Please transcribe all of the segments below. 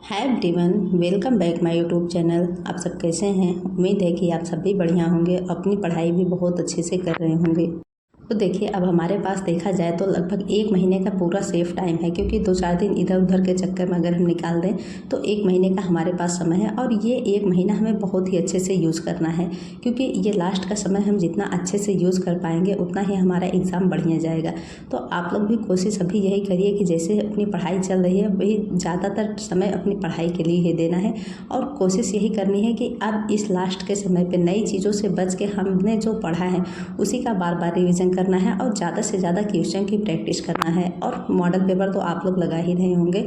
Hi everyone, welcome back my YouTube channel. आप सब कैसे हैं? उम्मीद है कि आप सब भी बढ़िया होंगे, अपनी पढ़ाई भी बहुत अच्छे से कर रहे होंगे। तो देखिए, अब हमारे पास देखा जाए तो लगभग 1 महीने का पूरा सेफ टाइम है, क्योंकि 2-4 दिन इधर उधर के चक्कर में अगर हम निकाल दें तो 1 महीने का हमारे पास समय है। और ये 1 महीना हमें बहुत ही अच्छे से यूज़ करना है, क्योंकि ये लास्ट का समय हम जितना अच्छे से यूज़ कर पाएंगे उतना ही हमारा एग्ज़ाम बढ़िया जाएगा। तो आप लोग भी कोशिश अभी यही करिए कि जैसे अपनी पढ़ाई चल रही है वही ज़्यादातर समय अपनी पढ़ाई के लिए ही देना है। और कोशिश यही करनी है कि अब इस लास्ट के समय पे नई चीज़ों से बच के हमने जो पढ़ा है उसी का बार बार रिवीजन करना है और ज़्यादा से ज़्यादा क्वेश्चन की प्रैक्टिस करना है। और मॉडल पेपर तो आप लोग लगा ही रहे होंगे,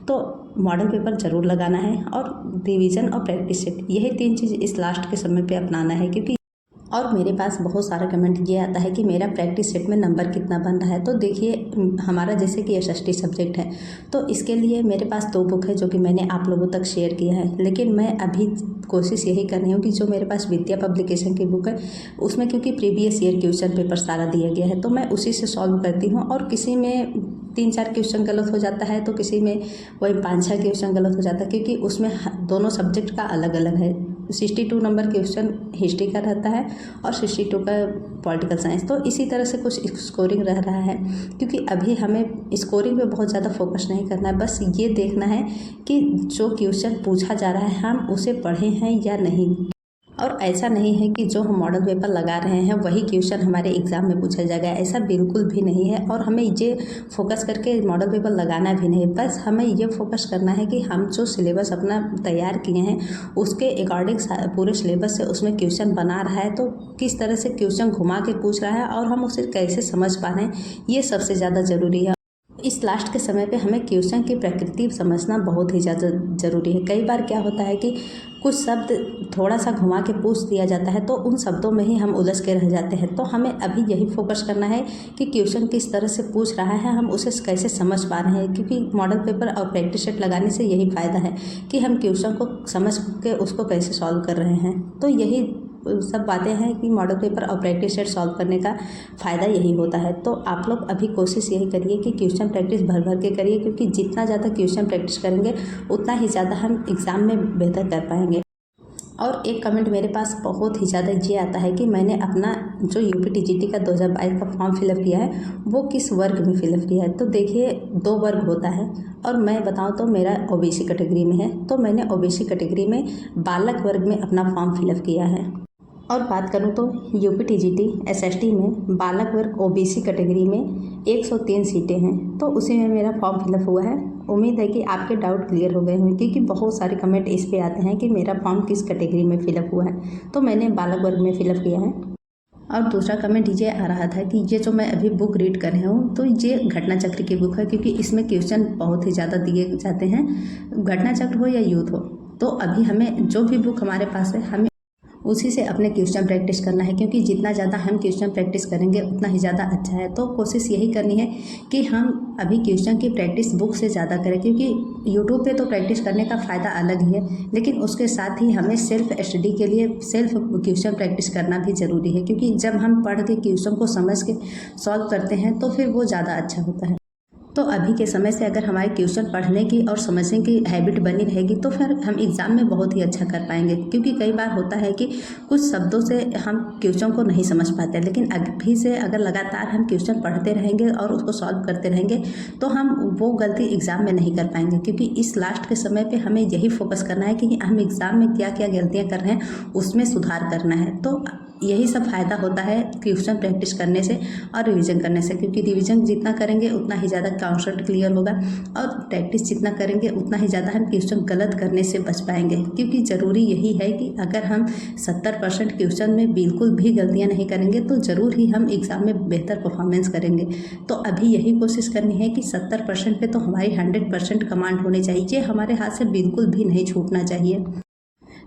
तो मॉडल पेपर ज़रूर लगाना है और रिवीजन और प्रैक्टिस सेट, यही 3 चीज़ इस लास्ट के समय पे अपनाना है। क्योंकि और मेरे पास बहुत सारा कमेंट ये आता है कि मेरा प्रैक्टिस सेट में नंबर कितना बन रहा है। तो देखिए, हमारा जैसे कि एसएसटी सब्जेक्ट है, तो इसके लिए मेरे पास 2 बुक है जो कि मैंने आप लोगों तक शेयर किया है। लेकिन मैं अभी कोशिश यही कर रही हूँ कि जो मेरे पास विद्या पब्लिकेशन की बुक है उसमें, क्योंकि प्रीवियस ईयर क्वेश्चन पेपर सारा दिया गया है, तो मैं उसी से सॉल्व करती हूँ। और किसी में 3-4 क्वेश्चन गलत हो जाता है, तो किसी में वही 5-6 क्वेश्चन गलत हो जाता है, क्योंकि उसमें दोनों सब्जेक्ट का अलग अलग है। 62 नंबर क्वेश्चन हिस्ट्री का रहता है और 62 का पॉलिटिकल साइंस। तो इसी तरह से कुछ स्कोरिंग रह रहा है, क्योंकि अभी हमें स्कोरिंग पे बहुत ज़्यादा फोकस नहीं करना है। बस ये देखना है कि जो क्वेश्चन पूछा जा रहा है हम उसे पढ़े हैं या नहीं। और ऐसा नहीं है कि जो हम मॉडल पेपर लगा रहे हैं वही क्वेश्चन हमारे एग्ज़ाम में पूछा जाएगा, ऐसा बिल्कुल भी नहीं है। और हमें ये फोकस करके मॉडल पेपर लगाना भी नहीं, बस हमें ये फोकस करना है कि हम जो सिलेबस अपना तैयार किए हैं उसके अकॉर्डिंग पूरे सिलेबस से उसमें क्वेश्चन बना रहा है, तो किस तरह से क्वेश्चन घुमा के पूछ रहा है और हम उसे कैसे समझ पा रहे हैं, ये सबसे ज़्यादा ज़रूरी है। इस लास्ट के समय पे हमें क्वेश्चन की प्रकृति समझना बहुत ही ज़्यादा ज़रूरी है। कई बार क्या होता है कि कुछ शब्द थोड़ा सा घुमा के पूछ दिया जाता है, तो उन शब्दों में ही हम उलझ के रह जाते हैं। तो हमें अभी यही फोकस करना है कि क्वेश्चन किस तरह से पूछ रहा है, हम उसे कैसे समझ पा रहे हैं। क्योंकि मॉडल पेपर और प्रैक्टिस सेट लगाने से यही फ़ायदा है कि हम क्वेश्चन को समझ के उसको कैसे सॉल्व कर रहे हैं। तो यही सब बातें हैं कि मॉडल पेपर और प्रैक्टिस सेट सॉल्व करने का फ़ायदा यही होता है। तो आप लोग अभी कोशिश यही करिए कि क्वेश्चन प्रैक्टिस भर भर के करिए, क्योंकि जितना ज़्यादा क्वेश्चन प्रैक्टिस करेंगे उतना ही ज़्यादा हम एग्ज़ाम में बेहतर कर पाएंगे। और एक कमेंट मेरे पास बहुत ही ज़्यादा ये आता है कि मैंने अपना जो यूपीटीजीटी का 2022 का फॉर्म फिलअप किया है वो किस वर्ग में फिलअप किया है। तो देखिए, 2 वर्ग होता है और मैं बताऊं तो मेरा ओबीसी कैटेगरी में है, तो मैंने ओबीसी कैटेगरी में बालक वर्ग में अपना फॉर्म फिलअप किया है। और बात करूं तो यूपीटीजीटी एसएसटी में बालक वर्ग ओबीसी कैटेगरी में 103 सीटें हैं, तो उसी में मेरा फॉर्म फिलअप हुआ है। उम्मीद है कि आपके डाउट क्लियर हो गए होंगे, क्योंकि बहुत सारे कमेंट इस पे आते हैं कि मेरा फॉर्म किस कैटेगरी में फिलअप हुआ है, तो मैंने बालक वर्ग में फिलअप किया है। और दूसरा कमेंट ये आ रहा था कि ये जो मैं अभी बुक रीड कर रही हूँ तो ये घटना चक्र की बुक है, क्योंकि इसमें क्वेश्चन बहुत ही ज़्यादा दिए जाते हैं, घटना चक्र हो या युद्ध हो। तो अभी हमें जो भी बुक हमारे पास है हमें उसी से अपने क्वेश्चन प्रैक्टिस करना है, क्योंकि जितना ज़्यादा हम क्वेश्चन प्रैक्टिस करेंगे उतना ही ज़्यादा अच्छा है। तो कोशिश यही करनी है कि हम अभी क्वेश्चन की प्रैक्टिस बुक से ज़्यादा करें, क्योंकि यूट्यूब पे तो प्रैक्टिस करने का फ़ायदा अलग ही है, लेकिन उसके साथ ही हमें सेल्फ स्टडी के लिए सेल्फ क्वेश्चन प्रैक्टिस करना भी ज़रूरी है। क्योंकि जब हम पढ़ के क्वेश्चन को समझ के सॉल्व करते हैं तो फिर वो ज़्यादा अच्छा होता है। तो अभी के समय से अगर हमारे क्वेश्चन पढ़ने की और समझने की हैबिट बनी रहेगी तो फिर हम एग्ज़ाम में बहुत ही अच्छा कर पाएंगे। क्योंकि कई बार होता है कि कुछ शब्दों से हम क्वेश्चन को नहीं समझ पाते, लेकिन अभी से अगर लगातार हम क्वेश्चन पढ़ते रहेंगे और उसको सॉल्व करते रहेंगे तो हम वो गलती एग्ज़ाम में नहीं कर पाएंगे। क्योंकि इस लास्ट के समय पर हमें यही फोकस करना है कि हम एग्ज़ाम में क्या क्या गलतियाँ कर रहे हैं उसमें सुधार करना है। तो यही सब फ़ायदा होता है क्वेश्चन प्रैक्टिस करने से और रिवीजन करने से, क्योंकि रिवीजन जितना करेंगे उतना ही ज़्यादा कॉन्सेप्ट क्लियर होगा और प्रैक्टिस जितना करेंगे उतना ही ज़्यादा हम क्वेश्चन गलत करने से बच पाएंगे। क्योंकि ज़रूरी यही है कि अगर हम 70% क्वेश्चन में बिल्कुल भी गलतियाँ नहीं करेंगे तो ज़रूर ही हम एग्ज़ाम में बेहतर परफॉर्मेंस करेंगे। तो अभी यही कोशिश करनी है कि 70% पे तो हमारी 100% कमांड होनी चाहिए, ये हमारे हाथ से बिल्कुल भी नहीं छूटना चाहिए।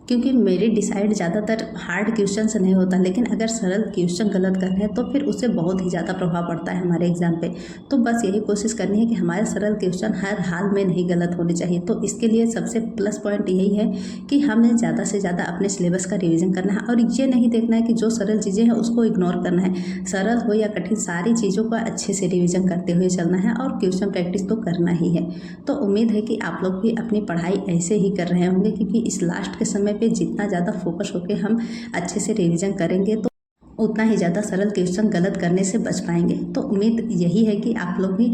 क्योंकि मेरी डिसाइड ज़्यादातर हार्ड क्वेश्चन से नहीं होता, लेकिन अगर सरल क्वेश्चन गलत कर रहे हैं तो फिर उससे बहुत ही ज़्यादा प्रभाव पड़ता है हमारे एग्ज़ाम पे। तो बस यही कोशिश करनी है कि हमारे सरल क्वेश्चन हर हाल में नहीं गलत होने चाहिए। तो इसके लिए सबसे प्लस पॉइंट यही है कि हमें ज़्यादा से ज़्यादा अपने सिलेबस का रिविज़न करना है और ये नहीं देखना है कि जो सरल चीज़ें हैं उसको इग्नोर करना है। सरल हो या कठिन, सारी चीज़ों का अच्छे से रिविज़न करते हुए चलना है और क्वेश्चन प्रैक्टिस तो करना ही है। तो उम्मीद है कि आप लोग भी अपनी पढ़ाई ऐसे ही कर रहे होंगे, क्योंकि इस लास्ट के समय पे जितना ज़्यादा फोकस होकर हम अच्छे से रिवीजन करेंगे तो उतना ही ज़्यादा सरल क्वेश्चन गलत करने से बच पाएंगे। तो उम्मीद यही है कि आप लोग भी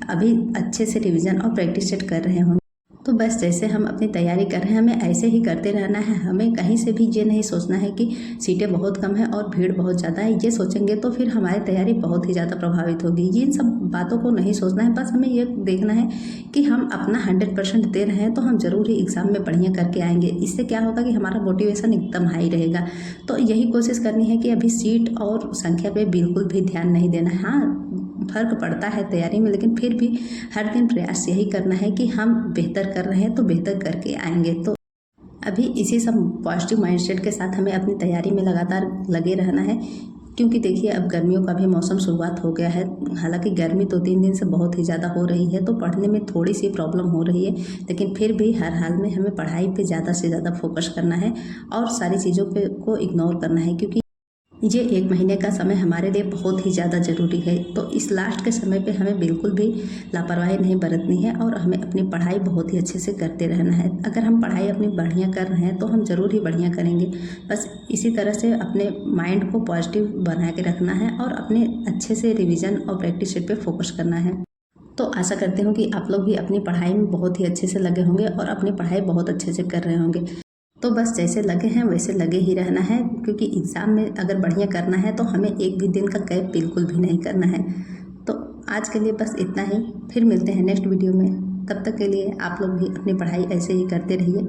अभी अच्छे से रिवीजन और प्रैक्टिस सेट कर रहे होंगे। तो बस जैसे हम अपनी तैयारी कर रहे हैं हमें ऐसे ही करते रहना है। हमें कहीं से भी ये नहीं सोचना है कि सीटें बहुत कम है और भीड़ बहुत ज़्यादा है। ये सोचेंगे तो फिर हमारी तैयारी बहुत ही ज़्यादा प्रभावित होगी। ये इन सब बातों को नहीं सोचना है। बस हमें ये देखना है कि हम अपना 100% दे रहे हैं तो हम ज़रूर ही एग्ज़ाम में बढ़िया करके आएंगे। इससे क्या होगा कि हमारा मोटिवेशन एकदम हाई रहेगा। तो यही कोशिश करनी है कि अभी सीट और संख्या पर बिल्कुल भी ध्यान नहीं देना है। हाँ, फ़र्क पड़ता है तैयारी में, लेकिन फिर भी हर दिन प्रयास यही करना है कि हम बेहतर कर रहे हैं तो बेहतर करके आएंगे। तो अभी इसी सब पॉजिटिव माइंडसेट के साथ हमें अपनी तैयारी में लगातार लगे रहना है, क्योंकि देखिए अब गर्मियों का भी मौसम शुरुआत हो गया है। हालांकि गर्मी 2-3 दिन से बहुत ही ज़्यादा हो रही है तो पढ़ने में थोड़ी सी प्रॉब्लम हो रही है, लेकिन फिर भी हर हाल में हमें पढ़ाई पे ज़्यादा से ज़्यादा फोकस करना है और सारी चीज़ों पे को इग्नोर करना है, क्योंकि ये 1 महीने का समय हमारे लिए बहुत ही ज़्यादा ज़रूरी है। तो इस लास्ट के समय पे हमें बिल्कुल भी लापरवाही नहीं बरतनी है और हमें अपनी पढ़ाई बहुत ही अच्छे से करते रहना है। अगर हम पढ़ाई अपनी बढ़िया कर रहे हैं तो हम ज़रूर ही बढ़िया करेंगे। बस इसी तरह से अपने माइंड को पॉजिटिव बना के रखना है और अपने अच्छे से रिविज़न और प्रैक्टिस सेट पे फोकस करना है। तो आशा करती हूँ कि आप लोग भी अपनी पढ़ाई में बहुत ही अच्छे से लगे होंगे और अपनी पढ़ाई बहुत अच्छे से कर रहे होंगे। तो बस जैसे लगे हैं वैसे लगे ही रहना है, क्योंकि एग्ज़ाम में अगर बढ़िया करना है तो हमें एक भी दिन का गैप बिल्कुल भी नहीं करना है। तो आज के लिए बस इतना ही, फिर मिलते हैं नेक्स्ट वीडियो में। तब तक के लिए आप लोग भी अपनी पढ़ाई ऐसे ही करते रहिए।